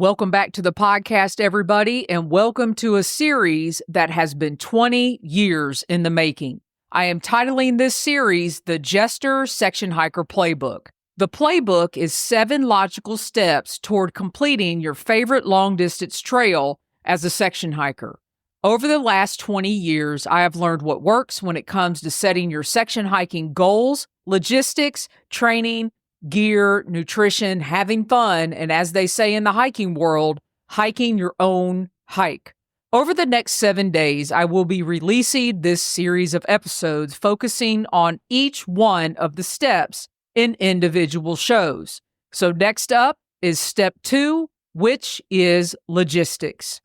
Welcome back to the podcast, everybody, and welcome to a series that has been 20 years in the making. I am titling this series the Jester Section Hiker Playbook. The playbook is 7 logical steps toward completing your favorite long-distance trail as a section hiker. Over the last 20 years, I have learned what works when it comes to setting your section hiking goals, logistics, training, gear, nutrition, having fun, and as they say in the hiking world, hiking your own hike. Over the next 7 days, I will be releasing this series of episodes focusing on each one of the steps in individual shows. So next up is step 2, which is logistics.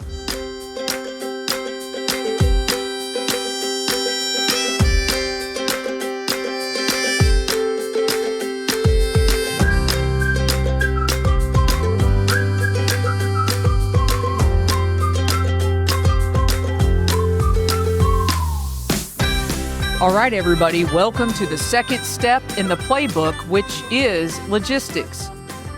All right, everybody, welcome to the second step in the playbook, which is logistics.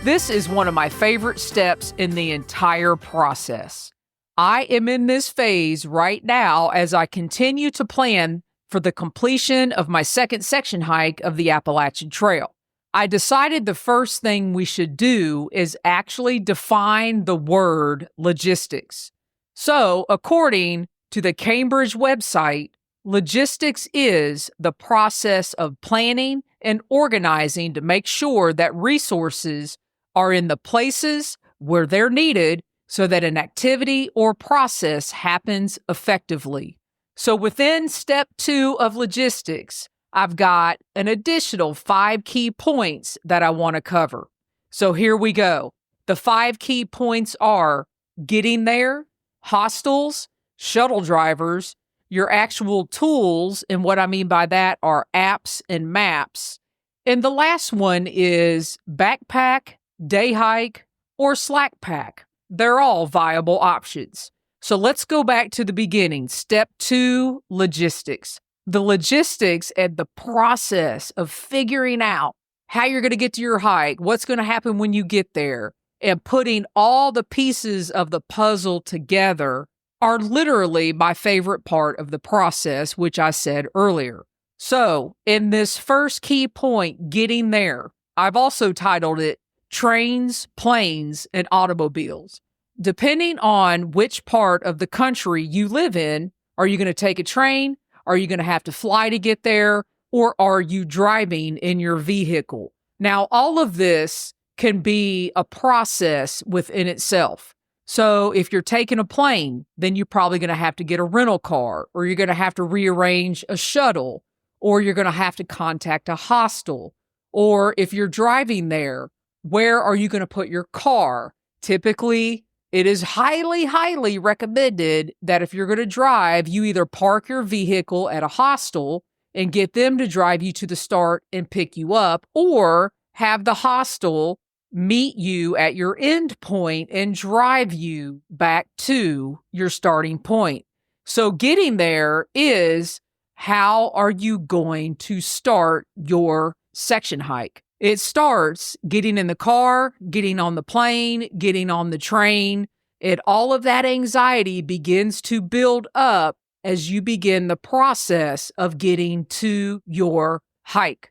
This is one of my favorite steps in the entire process. I am in this phase right now as I continue to plan for the completion of my second section hike of the Appalachian Trail. I decided the first thing we should do is actually define the word logistics. So, according to the Cambridge website, logistics is the process of planning and organizing to make sure that resources are in the places where they're needed so that an activity or process happens effectively. So within step 2 of logistics, I've got an additional 5 key points that I want to cover. So here we go. The 5 key points are getting there, hostels, shuttle drivers, your actual tools, and what I mean by that are apps and maps. And the last one is backpack, day hike, or Slackpack. They're all viable options. So let's go back to the beginning. Step 2, logistics. The logistics and the process of figuring out how you're going to get to your hike, what's going to happen when you get there, and putting all the pieces of the puzzle together are literally my favorite part of the process, which I said earlier. So, in this first key point, getting there, I've also titled it Trains, Planes, and Automobiles. Depending on which part of the country you live in, are you going to take a train? Are you going to have to fly to get there? Or are you driving in your vehicle? Now, all of this can be a process within itself. So if you're taking a plane, then you're probably going to have to get a rental car, or you're going to have to rearrange a shuttle, or you're going to have to contact a hostel. Or if you're driving there, where are you going to put your car? Typically, it is highly, highly recommended that if you're going to drive, you either park your vehicle at a hostel and get them to drive you to the start and pick you up, or have the hostel meet you at your end point and drive you back to your starting point. So getting there is how are you going to start your section hike? It starts getting in the car, getting on the plane, getting on the train, and all of that anxiety begins to build up as you begin the process of getting to your hike.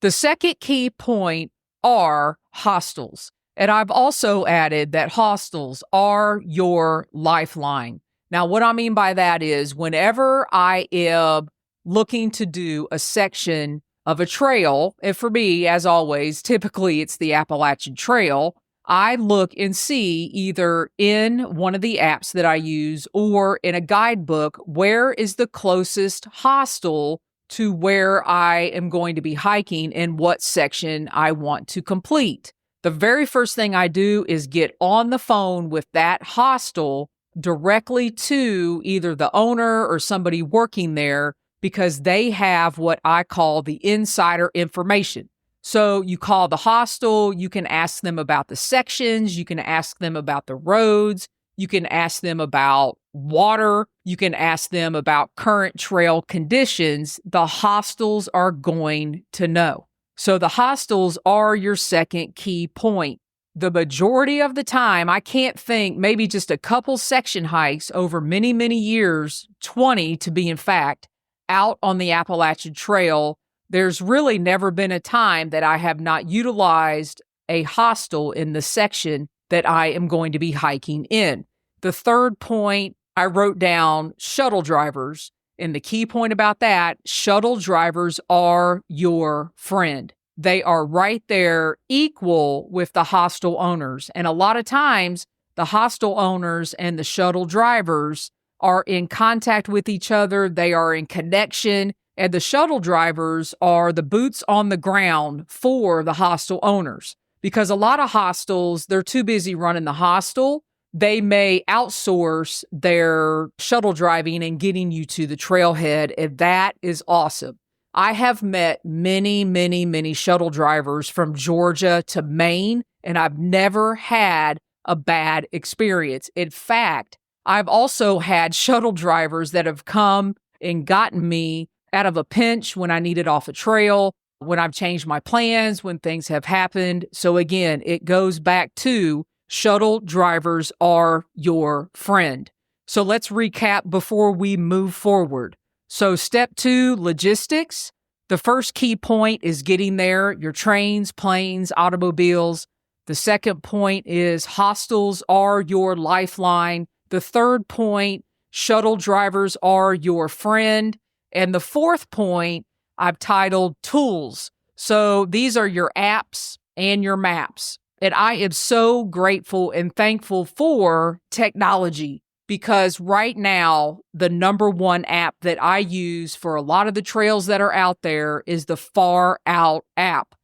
The second key point are hostels. And I've also added that hostels are your lifeline. Now, what I mean by that is whenever I am looking to do a section of a trail, and for me, as always, typically it's the Appalachian Trail, I look and see either in one of the apps that I use or in a guidebook, where is the closest hostel to where I am going to be hiking and what section I want to complete. The very first thing I do is get on the phone with that hostel directly to either the owner or somebody working there, because they have what I call the insider information. So you call the hostel, you can ask them about the sections, you can ask them about the roads, you can ask them about water. You can ask them about current trail conditions. The hostels are going to know. So the hostels are your second key point. the majority of the time, I can't think, maybe just a couple section hikes over many, many years, 20 to be in fact, out on the Appalachian Trail, there's really never been a time that I have not utilized a hostel in the section that I am going to be hiking in. The third point, I wrote down shuttle drivers. And the key point about that, shuttle drivers are your friend. They are right there equal with the hostel owners. And a lot of times, the hostel owners and the shuttle drivers are in contact with each other. They are in connection. And the shuttle drivers are the boots on the ground for the hostel owners. Because a lot of hostels, they're too busy running the hostel. They may outsource their shuttle driving and getting you to the trailhead, and that is awesome. I have met many, many, many shuttle drivers from Georgia to Maine, and I've never had a bad experience. In fact, I've also had shuttle drivers that have come and gotten me out of a pinch when I needed off a trail, when I've changed my plans, when things have happened. So again, it goes back to shuttle drivers are your friend. So let's recap before we move forward. So step 2, logistics. The first key point is getting there, your trains, planes, automobiles. The second point is hostels are your lifeline. The third point, shuttle drivers are your friend. And the fourth point, I've titled tools. So these are your apps and your maps. And I am so grateful and thankful for technology because right now, the number one app that I use for a lot of the trails that are out there is the Far Out app.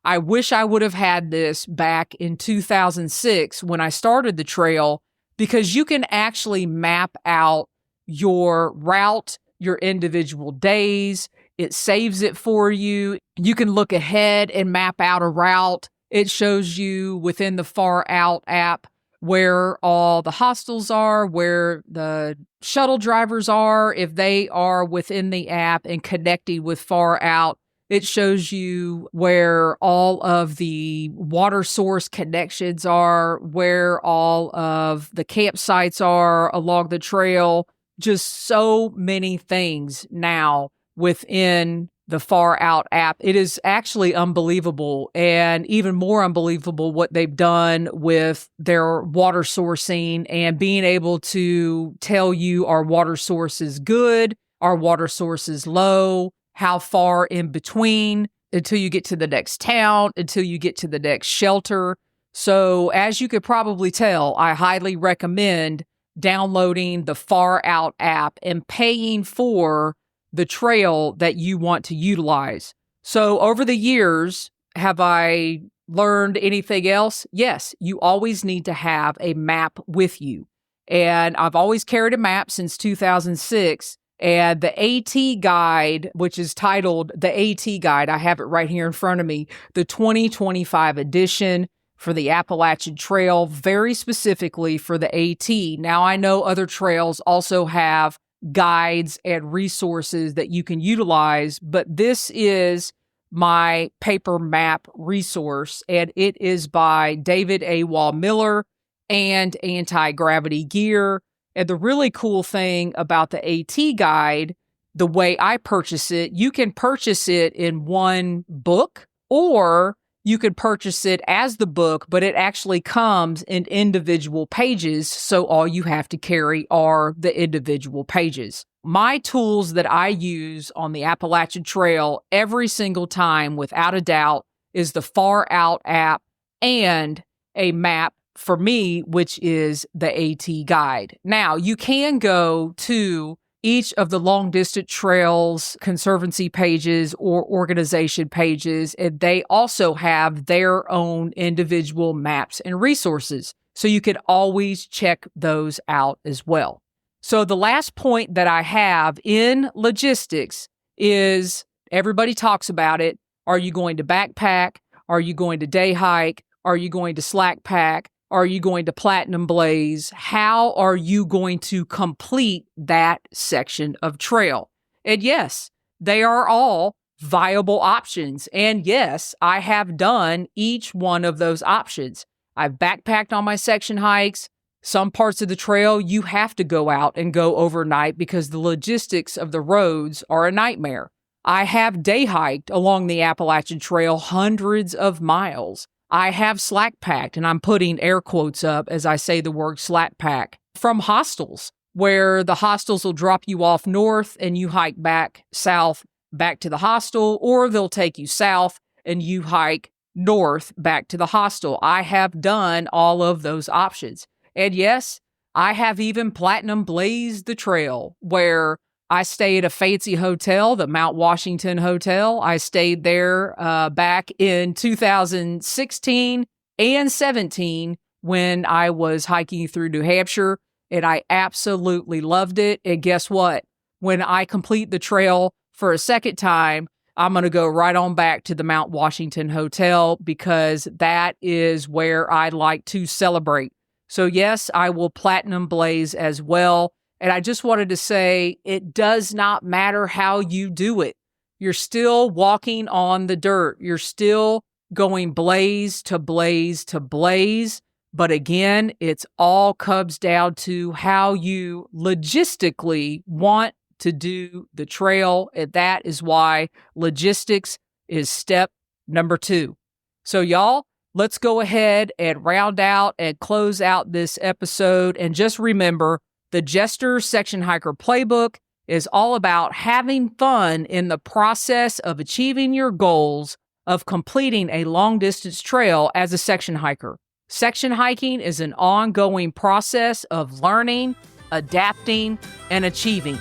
I wish I would have had this back in 2006 when I started the trail because you can actually map out your route, your individual days. It saves it for you. You can look ahead and map out a route. It shows you within the Far Out app where all the hostels are, where the shuttle drivers are, if they are within the app and connecting with Far Out. It shows you where all of the water source connections are, where all of the campsites are along the trail. Just so many things now within the Far Out app. It is actually unbelievable, and even more unbelievable what they've done with their water sourcing and being able to tell you our water source is good, our water source is low, how far in between until you get to the next town, until you get to the next shelter. So as you could probably tell, I highly recommend downloading the Far Out app and paying for the trail that you want to utilize. So over the years, have I learned anything else? Yes, you always need to have a map with you. And I've always carried a map since 2006. And the AT guide, which is titled the AT guide, I have it right here in front of me, the 2025 edition for the Appalachian Trail, very specifically for the AT. Now, I know other trails also have guides and resources that you can utilize, but this is my paper map resource, and it is by David A. Wall Miller and Anti-Gravity Gear. And the really cool thing about the AT guide, the way I purchase it, you can purchase it in one book, or you could purchase it as the book, but it actually comes in individual pages. So all you have to carry are the individual pages. My tools that I use on the Appalachian Trail every single time, without a doubt, is the Far Out app and a map for me, which is the AT guide. Now, you can go to each of the long distance trails conservancy pages or organization pages, and they also have their own individual maps and resources. So you can always check those out as well. So the last point that I have in logistics is everybody talks about it. Are you going to backpack? Are you going to day hike? Are you going to Slackpack? Are you going to Platinum Blaze? How are you going to complete that section of trail? And yes, they are all viable options. And yes, I have done each one of those options. I've backpacked on my section hikes. Some parts of the trail, you have to go out and go overnight because the logistics of the roads are a nightmare. I have day hiked along the Appalachian Trail hundreds of miles. I have slackpacked, and I'm putting air quotes up as I say the word slackpack, from hostels, where the hostels will drop you off north and you hike back south back to the hostel, or they'll take you south and you hike north back to the hostel. I have done all of those options. And yes, I have even platinum blazed the trail, where I stay at a fancy hotel, the Mount Washington Hotel. I stayed there back in 2016 and 17 when I was hiking through New Hampshire, and I absolutely loved it. And guess what? When I complete the trail for a second time, I'm going to go right on back to the Mount Washington Hotel because that is where I like to celebrate. So yes, I will platinum blaze as well. And I just wanted to say, it does not matter how you do it. You're still walking on the dirt. You're still going blaze to blaze to blaze. But again, it's all comes down to how you logistically want to do the trail. And that is why logistics is step number 2. So y'all, let's go ahead and round out and close out this episode. And just remember, the Jester Section Hiker Playbook is all about having fun in the process of achieving your goals of completing a long-distance trail as a section hiker. Section hiking is an ongoing process of learning, adapting, and achieving.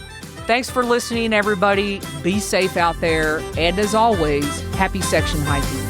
Thanks for listening, everybody. Be safe out there. And as always, happy section hiking.